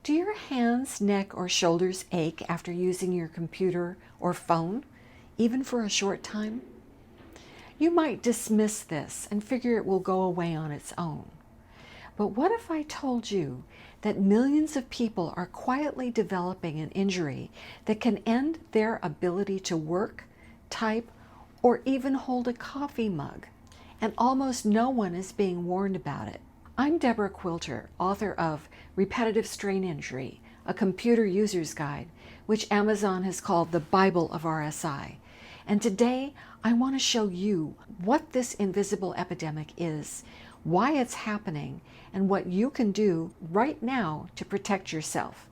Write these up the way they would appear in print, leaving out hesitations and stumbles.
Do your hands, neck, or shoulders ache after using your computer or phone, even for a short time? You might dismiss this and figure it will go away on its own. But what if I told you that millions of people are quietly developing an injury that can end their ability to work, type, or even hold a coffee mug, and almost no one is being warned about it? I'm Deborah Quilter, author of Repetitive Strain Injury, a computer user's guide, which Amazon has called the Bible of RSI. And today I want to show you what this invisible epidemic is, why it's happening, and what you can do right now to protect yourself.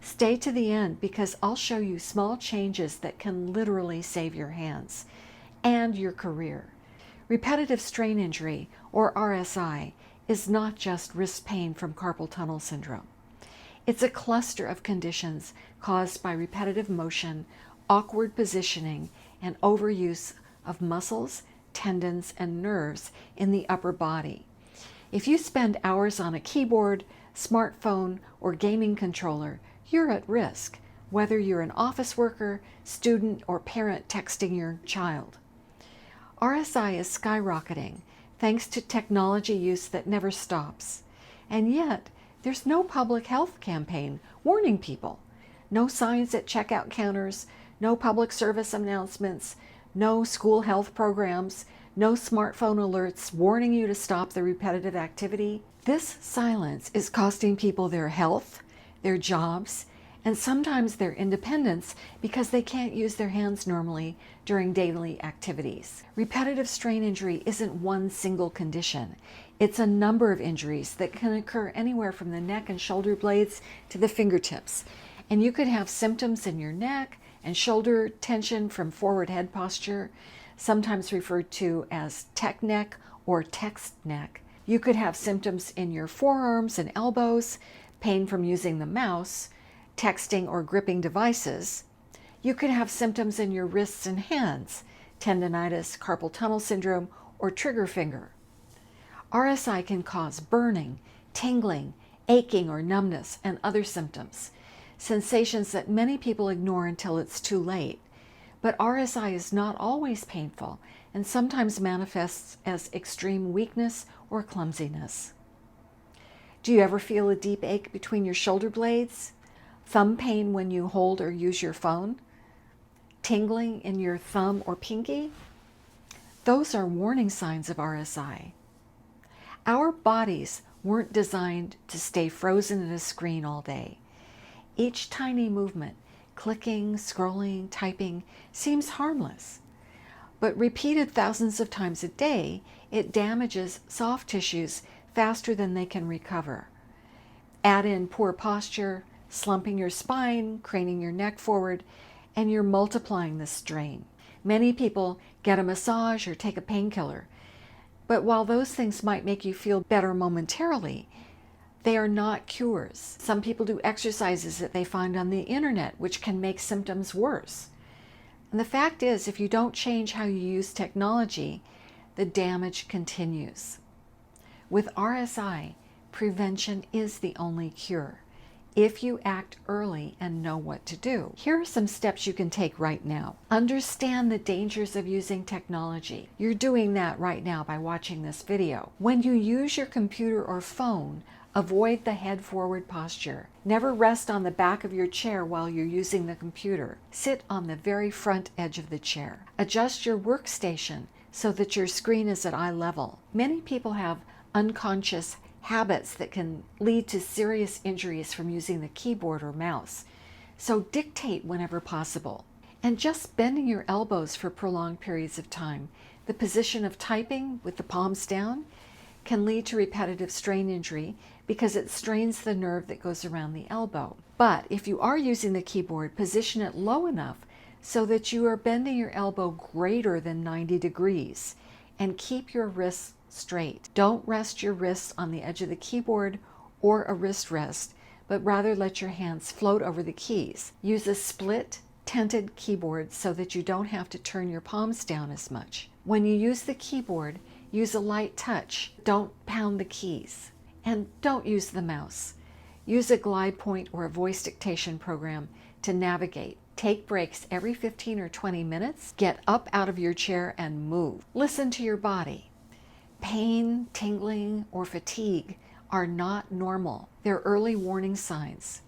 Stay to the end because I'll show you small changes that can literally save your hands and your career. Repetitive strain injury, or RSI, is not just wrist pain from carpal tunnel syndrome. It's a cluster of conditions caused by repetitive motion, awkward positioning, and overuse of muscles, tendons, and nerves in the upper body. If you spend hours on a keyboard, smartphone, or gaming controller, you're at risk, whether you're an office worker, student, or parent texting your child. RSI is skyrocketing thanks to technology use that never stops. And yet, there's no public health campaign warning people. No signs at checkout counters, no public service announcements, no school health programs, no smartphone alerts warning you to stop the repetitive activity. This silence is costing people their health, their jobs, and sometimes their independence because they can't use their hands normally during daily activities. Repetitive strain injury isn't one single condition. It's a number of injuries that can occur anywhere from the neck and shoulder blades to the fingertips. And you could have symptoms in your neck and shoulder tension from forward head posture, sometimes referred to as tech neck or text neck. You could have symptoms in your forearms and elbows, pain from using the mouse, texting or gripping devices. You could have symptoms in your wrists and hands, tendonitis, carpal tunnel syndrome, or trigger finger. RSI can cause burning, tingling, aching or numbness, and other symptoms, sensations that many people ignore until it's too late. But RSI is not always painful and sometimes manifests as extreme weakness or clumsiness. Do you ever feel a deep ache between your shoulder blades? Thumb pain when you hold or use your phone? Tingling in your thumb or pinky? Those are warning signs of RSI. Our bodies weren't designed to stay frozen in a screen all day. Each tiny movement, clicking, scrolling, typing, seems harmless. But repeated thousands of times a day, it damages soft tissues faster than they can recover. Add in poor posture, slumping your spine, craning your neck forward, and you're multiplying the strain. Many people get a massage or take a painkiller, but while those things might make you feel better momentarily, they are not cures. Some people do exercises that they find on the internet, which can make symptoms worse. And the fact is, if you don't change how you use technology, the damage continues. With RSI, prevention is the only cure, if you act early and know what to do. Here are some steps you can take right now. Understand the dangers of using technology. You're doing that right now by watching this video. When you use your computer or phone, avoid the head forward posture. Never rest on the back of your chair while you're using the computer. Sit on the very front edge of the chair. Adjust your workstation so that your screen is at eye level. Many people have unconscious habits that can lead to serious injuries from using the keyboard or mouse. So dictate whenever possible. And just bending your elbows for prolonged periods of time, the position of typing with the palms down, can lead to repetitive strain injury because it strains the nerve that goes around the elbow. But if you are using the keyboard, position it low enough so that you are bending your elbow greater than 90 degrees and keep your wrists straight. Don't rest your wrists on the edge of the keyboard or a wrist rest, but rather let your hands float over the keys. Use a split, tented keyboard so that you don't have to turn your palms down as much. When you use the keyboard, use a light touch. Don't pound the keys. And don't use the mouse. Use a glide point or a voice dictation program to navigate. Take breaks every 15 or 20 minutes. Get up out of your chair and move. Listen to your body. Pain, tingling, or fatigue are not normal. They're early warning signs.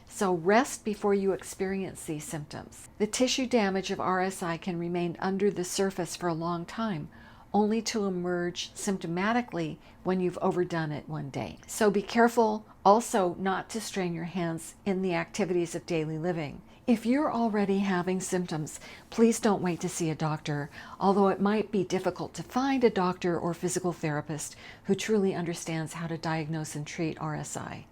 So rest before you experience these symptoms. The tissue damage of RSI can remain under the surface for a long time, only to emerge symptomatically when you've overdone it one day. So be careful also not to strain your hands in the activities of daily living. If you're already having symptoms, please don't wait to see a doctor, although it might be difficult to find a doctor or physical therapist who truly understands how to diagnose and treat RSI.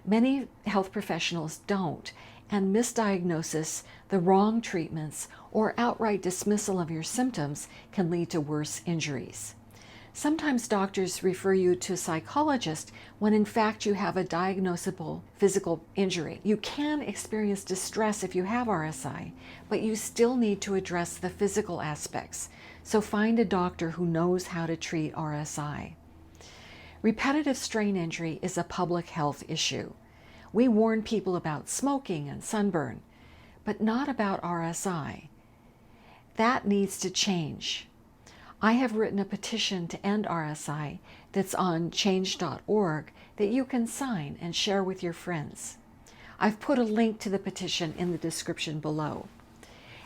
Many health professionals don't, and misdiagnosis, the wrong treatments, or outright dismissal of your symptoms can lead to worse injuries. Sometimes doctors refer you to a psychologist when in fact you have a diagnosable physical injury. You can experience distress if you have RSI, but you still need to address the physical aspects. So find a doctor who knows how to treat RSI. Repetitive strain injury is a public health issue. We warn people about smoking and sunburn, but not about RSI. That needs to change. I have written a petition to end RSI that's on change.org that you can sign and share with your friends. I've put a link to the petition in the description below.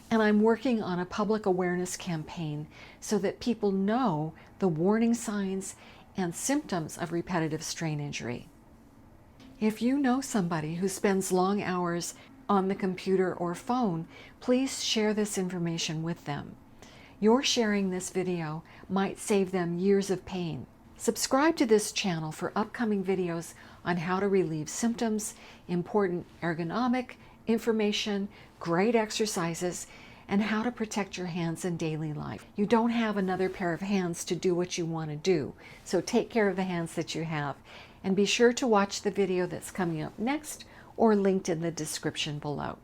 And I'm working on a public awareness campaign so that people know the warning signs and symptoms of repetitive strain injury. If you know somebody who spends long hours on the computer or phone, please share this information with them. Your sharing this video might save them years of pain. Subscribe to this channel for upcoming videos on how to relieve symptoms, important ergonomic information, great exercises, and how to protect your hands in daily life. You don't have another pair of hands to do what you want to do, so take care of the hands that you have. And be sure to watch the video that's coming up next or linked in the description below.